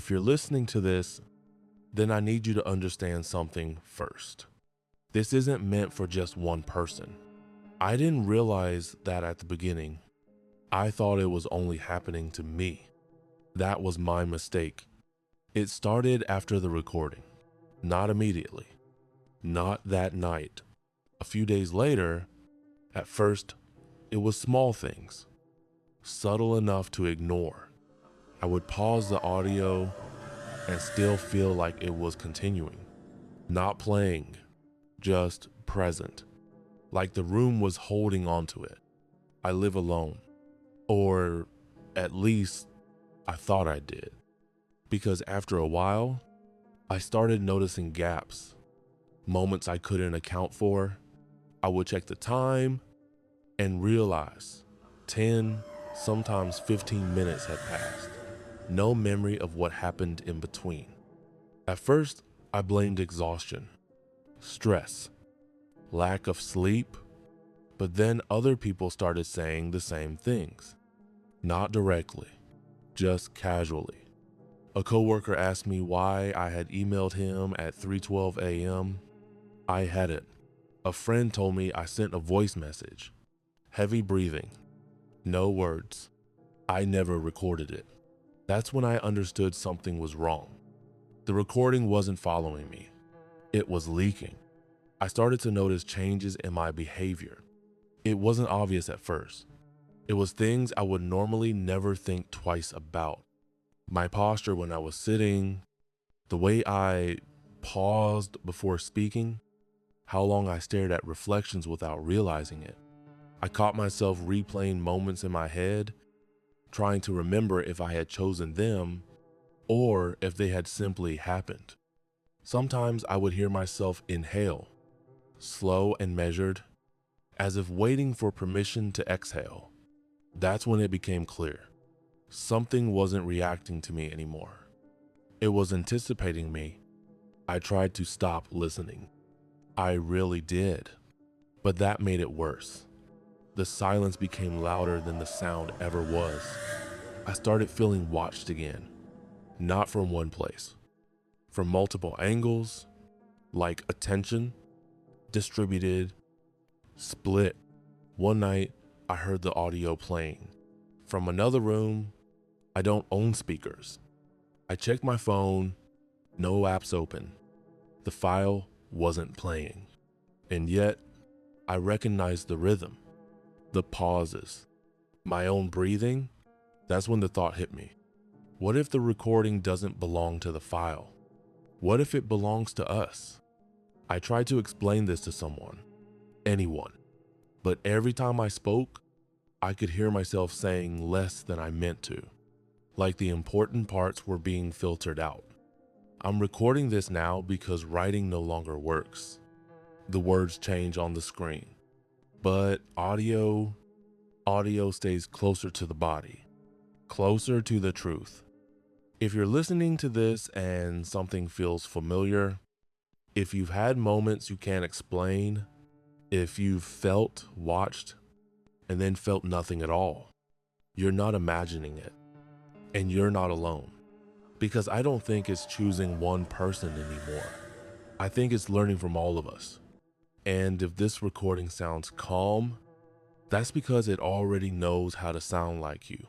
If you're listening to this, then I need you to understand something first. This isn't meant for just one person. I didn't realize that at the beginning. I thought it was only happening to me. That was my mistake. It started after the recording, not immediately, not that night. A few days later, at first, it was small things, subtle enough to ignore. I would pause the audio and still feel like it was continuing, not playing, just present, like the room was holding onto it. I live alone, or at least I thought I did, because after a while, I started noticing gaps, moments I couldn't account for. I would check the time and realize 10, sometimes 15 minutes had passed. No memory of what happened in between. At first, I blamed exhaustion, stress, lack of sleep, but then other people started saying the same things. Not directly, just casually. A coworker asked me why I had emailed him at 3:12 a.m. I hadn't. A friend told me I sent a voice message. Heavy breathing, no words. I never recorded it. That's when I understood something was wrong. The recording wasn't following me. It was leaking. I started to notice changes in my behavior. It wasn't obvious at first. It was things I would normally never think twice about. My posture when I was sitting, the way I paused before speaking, how long I stared at reflections without realizing it. I caught myself replaying moments in my head, trying to remember if I had chosen them or if they had simply happened. Sometimes I would hear myself inhale, slow and measured, as if waiting for permission to exhale. That's when it became clear. Something wasn't reacting to me anymore. It was anticipating me. I tried to stop listening. I really did, but that made it worse. The silence became louder than the sound ever was. I started feeling watched again, not from one place, from multiple angles, like attention, distributed, split. One night, I heard the audio playing. From another room, I don't own speakers. I checked my phone, no apps open. The file wasn't playing. And yet, I recognized the rhythm, the pauses, my own breathing. That's when the thought hit me. What if the recording doesn't belong to the file? What if it belongs to us? I tried to explain this to someone, anyone, but every time I spoke, I could hear myself saying less than I meant to, like the important parts were being filtered out. I'm recording this now because writing no longer works. The words change on the screen, but audio stays closer to the body, closer to the truth. If you're listening to this and something feels familiar, if you've had moments you can't explain, if you've felt watched and then felt nothing at all, you're not imagining it, and you're not alone. Because I don't think it's choosing one person anymore. I think it's learning from all of us. And if this recording sounds calm, that's because it already knows how to sound like you.